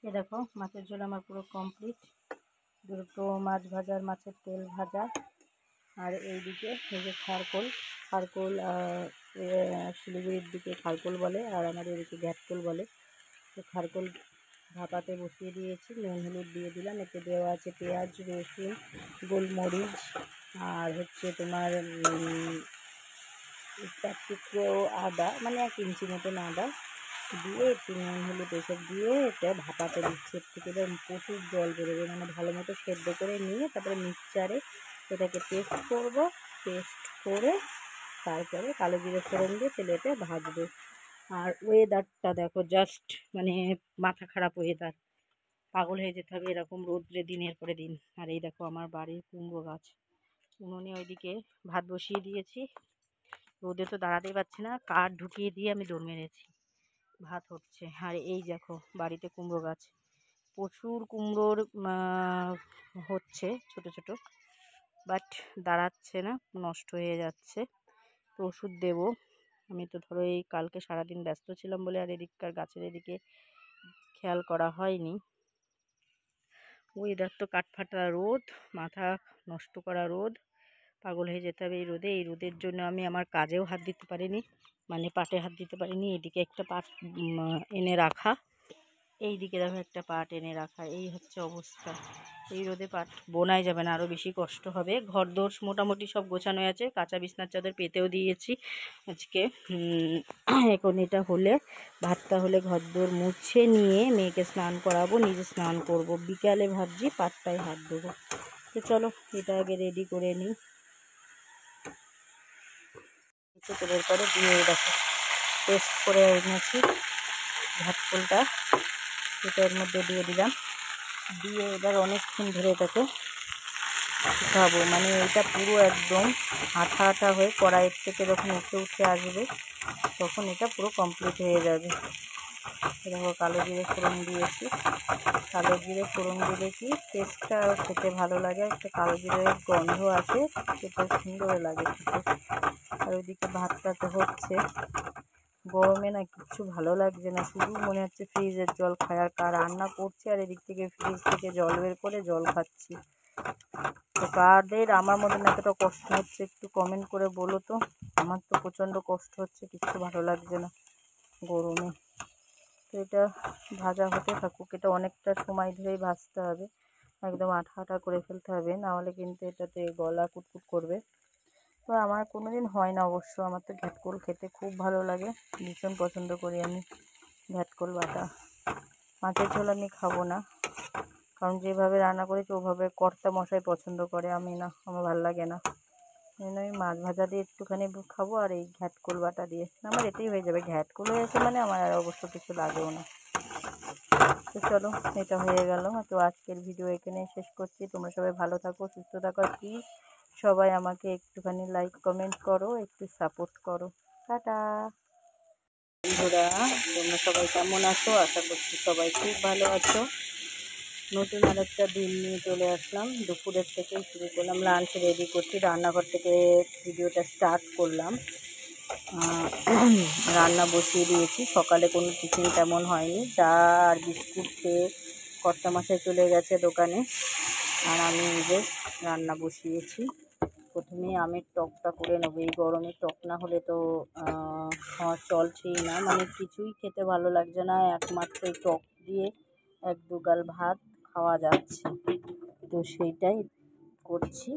এ দেখো মাছের ঝোল আমার পুরো কমপ্লিট। দুটো মাছ ভাজার মাছের তেল ভাজা, আর এইদিকে এই যে খারকোল শিলিগুড়ির দিকে খারকোল বলে, আর আমাদের এদিকে ঘ্যাটকোল বলে। তো খারকোল ভাপাতে বসিয়ে দিয়েছি, নুন হলুদ দিয়ে দিলাম। এতে দেওয়া আছে পেঁয়াজ, রসুন, গোলমরিচ, আর হচ্ছে তোমার চার টুকরো আদা, মানে 1 ইঞ্চি মতন আদা দিয়ে একটু নুন হলুদ এসব দিয়ে এটা ভাপাতে দিচ্ছি। এর থেকে প্রচুর জল বেরোবে, মানে ভালো মতো সেদ্ধ করে নিয়ে তারপরে মিক্সচারে এটাকে পেস্ট করব। পেস্ট করে তারপরে কালো জিরে ফোড়ন দিয়ে তেলেতে ভাজবো। আর ওয়েদারটা দেখো, জাস্ট মানে মাথা খারাপ ওয়েদার, পাগল হয়ে যেতে হবে এরকম রোদ্রে দিনের পরে দিন। আর এই দেখো আমার বাড়ির কুমড়ো গাছ, উনুনে ওইদিকে ভাত বসিয়ে দিয়েছি, রোদে তো দাঁড়াতেই পারছি না, কাঠ ঢুকিয়ে দিয়ে আমি দৌড় মেরেছি, ভাত হচ্ছে। আর এই দেখো বাড়িতে কুমড়ো গাছ, প্রচুর কুমড়োর হচ্ছে ছোট ছোট, বাট দাঁড়াচ্ছে না, নষ্ট হয়ে যাচ্ছে। তো ওষুধ দেবো। আমি তো ধরো এই কালকে সারাদিন ব্যস্ত ছিলাম বলে আর এদিককার গাছের এদিকে খেয়াল করা হয়নি। ওয়েদার তো কাঠফাটা রোদ, মাথা নষ্ট করা রোদ, পাগল হয়ে যেতে হবে এই রোদে। এই রোদের জন্য আমি আমার কাজেও হাত দিতে পারিনি, মানে পাটে হাত দিতে পারিনি। এদিকে একটা পাট এনে রাখা, এই দিকে দেখো একটা পাট এনে রাখা, এই হচ্ছে অবস্থা। এই রোদে পাট বোনাই যাবে না, আরও বেশি কষ্ট হবে। ঘরদোর মোটামুটি সব গোছানো আছে, কাঁচা বিছনার চাদর পেতেও দিয়েছি আজকে। এখন এটা হলে, ভাতটা হলে ঘরদোর মুছে নিয়ে মেয়েকে স্নান করাবো, নিজে স্নান করব। বিকালে ভাবছি পাটটায় হাত দেবো। তো চলো এটা আগে রেডি করে নিই। তেলের পরে দিয়ে দেখো পেস্ট করে এনেছি ঘাটফুলটা, এটার মধ্যে দিয়ে দিলাম। দিয়ে এবার অনেকক্ষণ ধরে এটাকে শুকাবো, মানে এটা পুরো একদম আঠা আঠা হয়ে কড়াইয়ের থেকে যখন উঠে উঠে আসবে তখন এটা পুরো কমপ্লিট হয়ে যাবে। দেখো কালো জিরে ফোড়ন দিয়েছি, কালো জিরে ফোড়ন দিলে কি টেস্টটা আরও খেতে ভালো লাগে, একটা কালো জিরের গন্ধ আসে, খেতে সুন্দর লাগে খেতে। আর ওইদিকে ভাতটা তো হচ্ছে, গরমে না কিচ্ছু ভালো লাগছে না, শুধু মনে হচ্ছে ফ্রিজের জল খায়। আর রান্না করছি আর এদিক থেকে ফ্রিজ থেকে জল বের করে জল খাচ্ছি। তো কাদের আমার মতন এতটা কষ্ট হচ্ছে একটু কমেন্ট করে বলো তো। আমার তো প্রচণ্ড কষ্ট হচ্ছে, কিচ্ছু ভালো লাগছে না গরমে। তো এটা ভাজা হতে থাকুক, এটা অনেকটা সময় ধরেই ভাজতে হবে, একদম আঠা আঠা করে ফেলতে হবে, নাহলে কিন্তু এটাতে গলা কুটকুট করবে। তো আমার কোনো দিন হয় না অবশ্য, আমার তো ঘ্যাটকোল খেতে খুব ভালো লাগে, ভীষণ পছন্দ করি আমি ঘ্যাটকোল বাটা। মাছের ঝোল আমি খাবো না, কারণ যেভাবে রান্না করেছি ওভাবে কর্তা মশাই পছন্দ করে, আমি না, আমার ভালো লাগে না। আমি মাছ ভাজা দিয়ে একটুখানি খাবো, আর এই ঘ্যাটকোল বাটা দিয়ে আমার এটাই হয়ে যাবে। ঘ্যাটকোল হয়েছে মানে আমার আর অবশ্য কিছু লাগেও না। তো চলো এটা হয়ে গেল। তো আজকের ভিডিও এখানে শেষ করছি। তোমরা সবাই ভালো থাকো, সুস্থ থাকো, প্লিজ সবাই আমাকে একটুখানি লাইক কমেন্ট করো, একটু সাপোর্ট করো। টাটা বন্ধুরা, তোমরা সবাই কেমন আছো? আশা করছি সবাই খুব ভালো আছো। নতুন আরেকটা দিন নিয়ে চলে আসলাম, দুপুরের থেকেই শুরু করলাম, লাঞ্চ রেডি করছি, রান্নাঘর থেকে ভিডিওটা স্টার্ট করলাম। রান্না বসিয়ে দিয়েছি, সকালে কোনো টিফিন তেমন হয়নি, চা আর বিস্কুট খেয়ে কর্তামশাই চলে গেছে দোকানে, আর আমি নিজে রান্না বসিয়েছি। প্রথমে আমের টকটা করে নেবো, এই গরমে টক না হলে তো খাওয়া চলছেই না, মানে কিছুই খেতে ভালো লাগছে না, একমাত্র এই টক দিয়ে 1-2 গাল ভাত খাওয়া যাচ্ছে। তো সেইটাই করছি।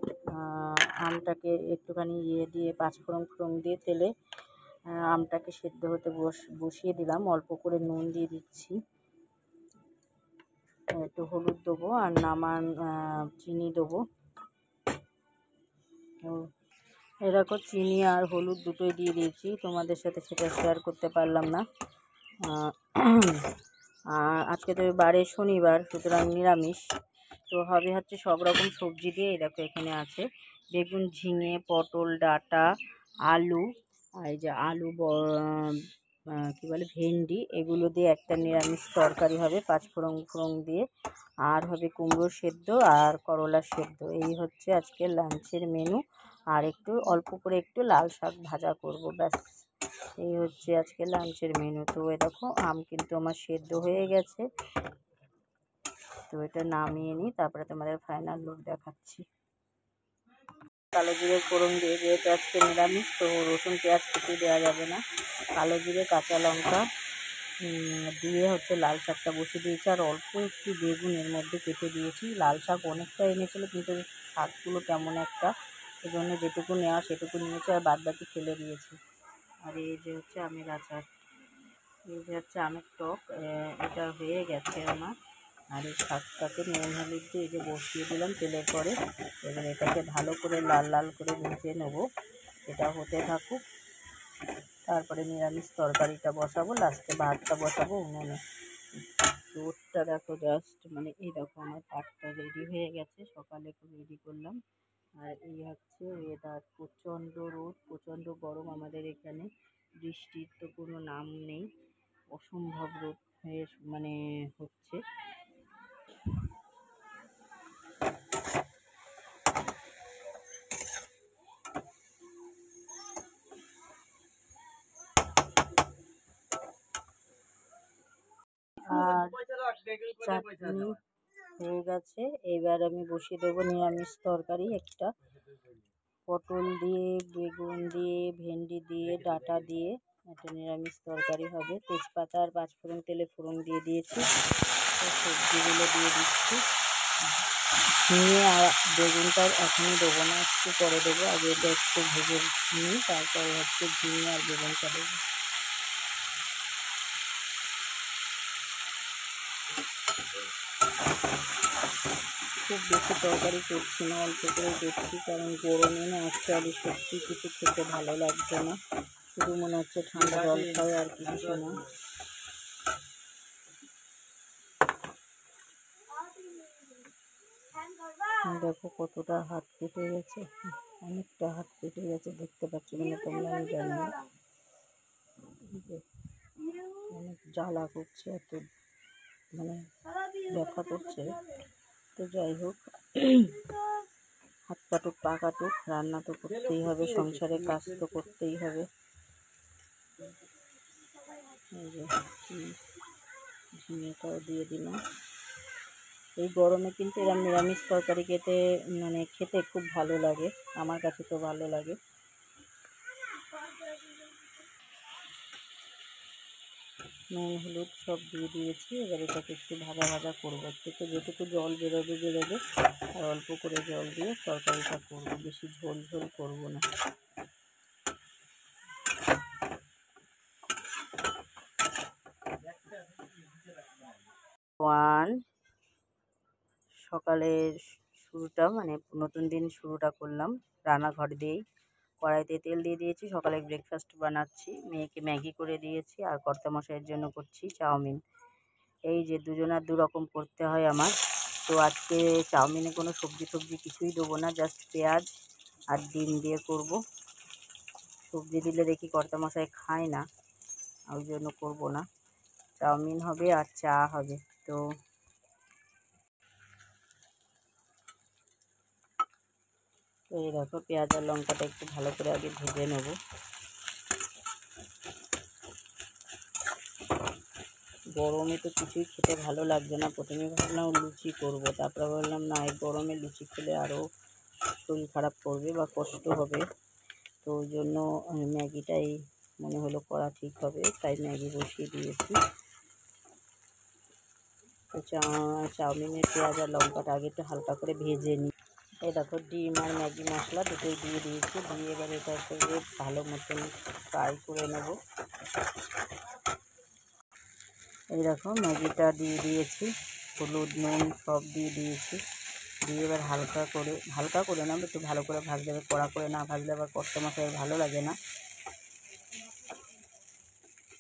আমটাকে একটুখানি দিয়ে 5 ফোড়ন দিয়ে তেলে আমটাকে সেদ্ধ হতে বসিয়ে দিলাম, অল্প করে নুন দিয়ে দিচ্ছি, একটু হলুদ দেবো, আর চিনি দেবো। এরকম চিনি আর হলুদ দুটোই দিয়ে দিয়েছি, তোমাদের সাথে সেটা শেয়ার করতে পারলাম না। আজকে তো বারে শনিবার, সুতরাং নিরামিষ। তো হচ্ছে সব রকম সবজি দিয়ে, এই দেখো এখানে আছে বেগুন, ঝিঙে, পটল, ডাঁটা, আলু, আর এই যে আলু কী বলে ভেন্ডি, এগুলো দিয়ে একটা নিরামিষ তরকারি হবে 5 ফোড়ন দিয়ে, আর হবে কুমড়ো সেদ্ধ আর করলা সেদ্ধ। এই হচ্ছে আজকে লাঞ্চের মেনু। আর একটু অল্প করে একটু লাল শাক ভাজা করব, ব্যাস এই হচ্ছে আজকে লাঞ্চের মেনু। তো দেখো আম কিন্তু আমার সেদ্ধ হয়ে গেছে, তো এটা নামিয়ে নিই, তারপরে তোমাদের ফাইনাল লুক দেখাচ্ছি। কালো জিরে ফোড়ন দিয়ে, যেহেতু আজকে নিরামিষ তো রসুন পেঁয়াজ কিছু দেওয়া যাবে না। কালো জিরে কাঁচা লঙ্কা দিয়ে হচ্ছে লাল শাকটা বসিয়ে দিয়েছি, আর অল্প একটু বেগুন এর মধ্যে কেটে দিয়েছি। লাল শাক অনেকটা এনেছিল কিন্তু শাকগুলো কেমন একটা, সেজন্য যেটুকু নেওয়া সেটুকু নিয়েছি, আর বাদ বাকি ফেলে দিয়েছি। আর এই যে হচ্ছে আমের আচার, এই যে হচ্ছে আমের টক, এটা হয়ে গেছে আমার। আর এই শাকটাকে নুন হলুদ দিয়ে এই যে বসিয়ে দিলাম তেলের পরে। এবার এটাকে ভালো করে লাল লাল করে ভেজে নেবো, এটা হতে থাকুক। তারপরে নিরামিষ তরকারিটা বসাবো, লাস্টে ভাতটা বসাবো উনুনে। রোদটা দেখো জাস্ট, মানে এই দেখো আমার ভাতটা রেডি হয়ে গেছে, সকালে রেডি করলাম। আর এই হচ্ছে ওয়েদার, প্রচণ্ড রোদ, প্রচণ্ড গরম আমাদের এখানে, বৃষ্টির তো কোনো নাম নেই, অসম্ভব রোদ হয়ে মানে হচ্ছে। আর চাটনি হয়ে গেছে, এবার আমি বসিয়ে দেবো নিরামিষ তরকারি একটা, পটল দিয়ে, বেগুন দিয়ে, ভেন্ডি দিয়ে, ডাঁটা দিয়ে একটা নিরামিষ তরকারি হবে। তেজপাতা আর পাঁচফোড়ন তেলে ফোড়ন দিয়ে দিয়েছি, সবজিগুলো দিয়ে দিচ্ছি। ঝিঙে আর বেগুনটা এখনই দেবো না, একটু পরে দেবো, আগে এটা একটু ভেজে নিই, তারপরে হচ্ছে ঝিঙে আর বেগুনটা দেবো। খুব বেশি তরকারি করছি না, অল্প করে করছি, কারণ গরমে না অ্যাকচুয়ালি সত্যি কিছু খেতে ভালো লাগছে না, শুধু মনে হচ্ছে ঠান্ডা জল খাই আর কিছু না। দেখো কতটা হাত কেটে গেছে, অনেকটা হাত কেটে গেছে, দেখতে পাচ্ছি কিনা তোমরা আমি জানি না, অনেক জ্বালা করছে, এত মানে ব্যথা করছে। তো যাই হোক, হাত কাটুক পা কাটুক, রান্না তো করতেই হবে, সংসারে কাজ তো করতেই হবে। এই যে ঝিঙেটাও দিয়ে দিলাম। এই গরমে কিন্তু এরকম নিরামিষ তরকারি খেতে খুব ভালো লাগে, আমার কাছে তো ভালো লাগে। নুন হলুদ সব দিয়ে দিয়েছি, এবার এটাকে একটু ভাজা ভাজা করবো, থেকে যেটুকু জল বেরোবে, আর অল্প করে জল দিয়ে তরকারিটা করবো, বেশি ঝোল ঝোল করবো না। সকালের শুরুটা মানে নতুন দিন শুরুটা করলাম রান্নাঘর দিয়েই, কড়াইতে তেল দিয়ে দিয়েছি, সকালে ব্রেকফাস্ট বানাচ্ছি, মেয়েকে ম্যাগি করে দিয়েছি, আর কর্তামশাইয়ের জন্য করছি চাউমিন। এই যে দুজনার দুরকম করতে হয় আমার। তো আজকে চাউমিনে কোনো সবজি কিছুই দেবো না, জাস্ট পেঁয়াজ আর ডিম দিয়ে করব। সবজি দিলে দেখি কর্তামশাই খায় না, ওই জন্য করবো না। চাউমিন হবে আর চা হবে। তো এই দেখো পেঁয়াজ আর লঙ্কাটা একটু ভালো করে আগে ভেজে নেব। গরমে তো কিছুই খেতে ভালো লাগছে না, প্রথমে ভাবলাম লুচি করব, তারপরে বললাম না, এই গরমে লুচি খেলে আরও শরীর খারাপ করবে বা কষ্ট হবে, তো ওই জন্য ম্যাগিটাই মনে হলো করা ঠিক হবে, তাই ম্যাগি বসিয়ে দিয়েছি। তো চাউমিনের পেঁয়াজ আর লঙ্কাটা আগে একটু হালকা করে ভেজে নিই। এই দেখো ডিম আর ম্যাগি মশলা দুটোই দিয়ে দিয়েছি, দিয়ে এবার এটাকে ভালো মতন ফ্রাই করে নেব। এই দেখো ম্যাগিটা দিয়ে দিয়েছি, হলুদ নুন সব দিয়ে দিয়েছি, দিয়ে এবার হালকা করে না, একটু ভালো করে ভাজলে, কড়া করে না ভাজলে আবার কর্তামশাইয়ের ভালো লাগে না,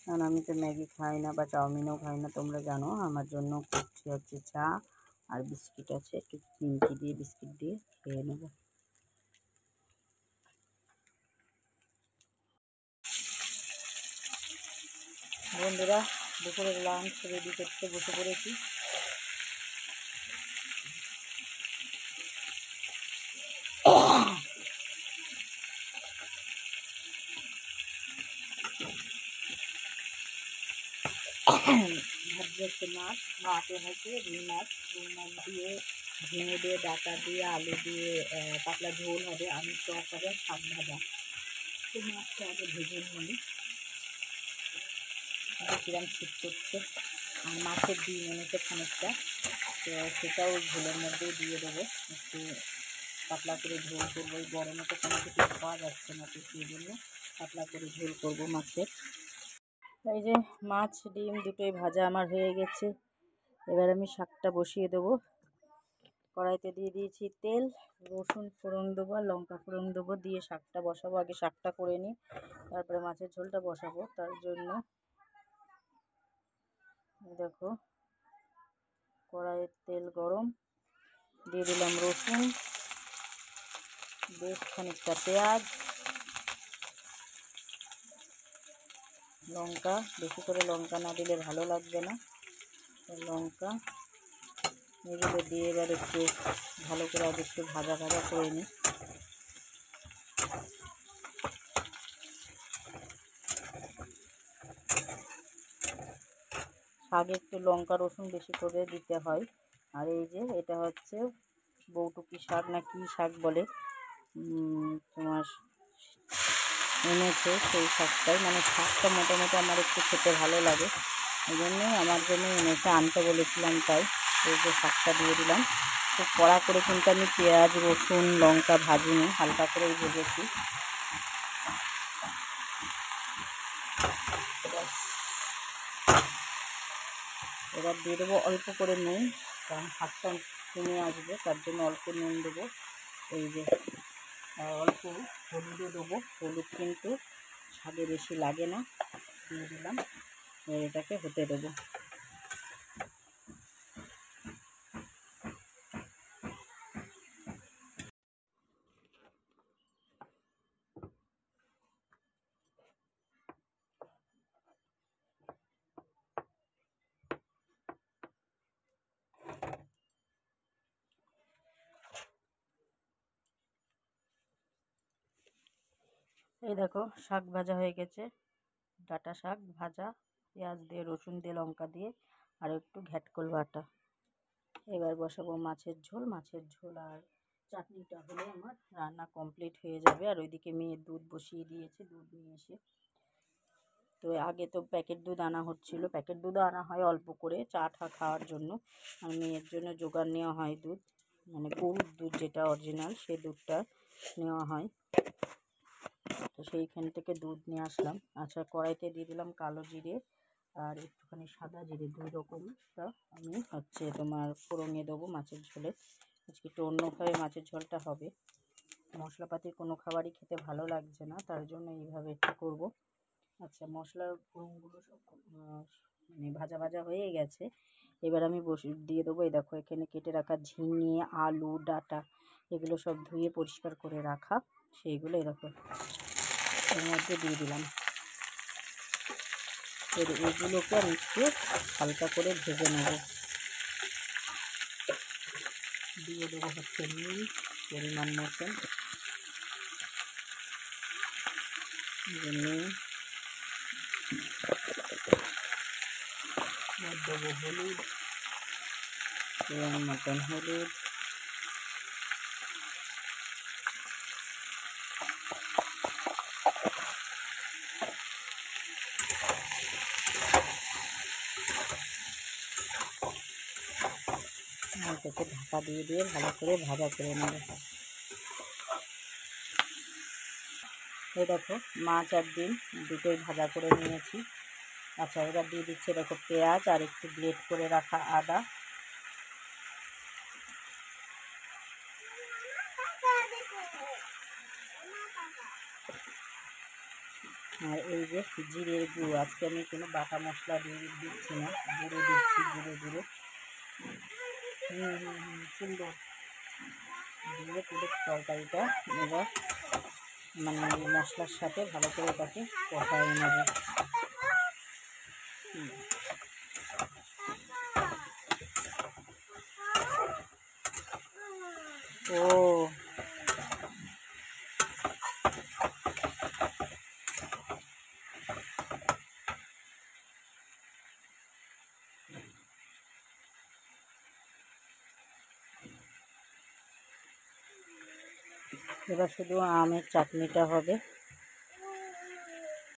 কারণ আমি তো ম্যাগি খাই না বা চাউমিনও খাই না, তোমরা জানো। আমার জন্য করছি হচ্ছে চা আর বিস্কিট আছে, একটু নিমকি দিয়ে বিস্কিট দিয়ে খেয়ে নেব। বন্ধুরা, দুপুরের লাঞ্চ রেডি করতে বসে পড়েছি। ভাত যে হচ্ছে মাছ এনেছে রুই মাছ দিয়ে ঝিঙে দিয়ে ডাঁটা দিয়ে আলু দিয়ে পাতলা ঝোল হবে, আমি টক হবে, শাক ভাজা। তো মাছটা আগে ভেজে নিই, কিরম ঠিক করছে। আর মাছের ডিম এনেছে খানিকটা, তো সেটাও ঝোলের মধ্যেই দিয়ে দেবো, একটু পাতলা করে ঝোল করবো। এই গরমে তো কোনো কিছু খাওয়া যাচ্ছে না, তো সেই জন্য পাতলা করে ঝোল করবো মাছের। এই যে মাছ ডিম দুটোই ভাজা আমার হয়ে গেছে। এবার আমি শাকটা বসিয়ে দেবো। কড়াইতে দিয়ে দিয়েছি তেল, রসুন ফোড়ন দেবো আর লঙ্কা ফোড়ন দেবো, দিয়ে শাকটা বসাবো। আগে শাকটা করে নিই, তারপরে মাছের ঝোলটা বসাবো। তার জন্য দেখো কড়াইয়ের তেল গরম, দিয়ে দিলাম রসুন, বেশ খানিকটা পেঁয়াজ, লঙ্কা। বেশি করে লঙ্কা না দিলে ভালো লাগবে না, লঙ্কা এগুলো দিয়ে এবার একটু ভালো করে আগে একটু ভাজা ভাজা করে নিই। শাকে একটু লঙ্কা রসুন বেশি করে দিতে হয়। আর এই যে এটা হচ্ছে বৌটুকি শাক না কী শাক বলে তোমার এনেছে, সেই শাকটাই, মানে শাকটা মোটামুটি আমার একটু খেতে ভালো লাগে, এই জন্যই আমার জন্য এনেছে, আনতে বলেছিলাম তাই। এই যে শাকটা দিয়ে দিলাম। খুব কড়া করে কিন্তু আমি পেঁয়াজ রসুন লঙ্কা ভাজিনি, হালকা করেই ভেজেছি। এবার দিয়ে দেবো অল্প করে নুন, কারণ শাকটা কমে আসবে, তার জন্য অল্প নুন দেবো। এই যে অল্প হলুদও দেবো, হলুদ কিন্তু স্বাদে বেশি লাগে না, দিয়ে দিলাম। এটাকে হতে দেবো। এই দেখো শাক ভাজা হয়ে গেছে, ডাঁটা শাক ভাজা, পেঁয়াজ দিয়ে রসুন দিয়ে লঙ্কা দিয়ে আর একটু ঘ্যাটকল বাটা। এবার বসাবো মাছের ঝোল। মাছের ঝোল আর চাটনিটা হলে আমার রান্না কমপ্লিট হয়ে যাবে। আর ওইদিকে মেয়ের দুধ বসিয়ে দিয়েছে, দুধ নিয়ে এসে। তো আগে তো প্যাকেট দুধ আনা হচ্ছিলো, প্যাকেট দুধও আনা হয় অল্প করে চা টা খাওয়ার জন্য, আর মেয়ের জন্য জোগাড় নেওয়া হয় দুধ, মানে গরুর দুধ যেটা অরিজিনাল, সেই দুধটা নেওয়া হয়। তো সেইখান থেকে দুধ নিয়ে আসলাম। আচ্ছা, কড়াইতে দিয়ে দিলাম কালো জিরে আর একটুখানি সাদা জিরে, দুই রকমটা আমি হচ্ছে তোমার ফোড়নে দেবো মাছের ঝোলে। আজকে একটু অন্যভাবে মাছের ঝোলটা হবে, মশলাপাতি কোনো খাবারই খেতে ভালো লাগছে না, তার জন্য এইভাবে একটু করবো। আচ্ছা, মশলার ফোড়নগুলো সব মানে ভাজা ভাজা হয়ে গেছে। এবার আমি দিয়ে দেবো। এই দেখো এখানে কেটে রাখা ঝিঙে আলু ডাঁটা এগুলো সব ধুয়ে পরিষ্কার করে রাখা, সেইগুলো এরকম এর মধ্যে দিয়ে দিলাম। এগুলোকে আমি একটু হালকা করে ভেজে নেব। দিয়ে দেবো হচ্ছে নুন পরিমাণ মতন, নুন দেবো হলুদ পরিমাণ মতন হলুদ, এটাকে ঢাকা দিয়ে দিয়ে ভালো করে ভাজা করে নেব। এই দেখো মাছ আর ডিম দুটোই ভাজা করে নিয়েছি। আচ্ছা, এবার দিয়ে দিচ্ছি দেখো পেঁয়াজ আর একটু গ্রেট করে রাখা আদা, আর এই যে জিরের গুঁড়ো। আজকে আমি কোনো বাটা মশলা দিচ্ছি না, গুঁড়ো দিচ্ছি, গুঁড়ো সুন্দর দিয়ে পুরো তরকারিটা এবার মানে মশলার সাথে ভালো করে এটাকে কষায় নেব। ও এবার শুধু আমের চাটনিটা হবে।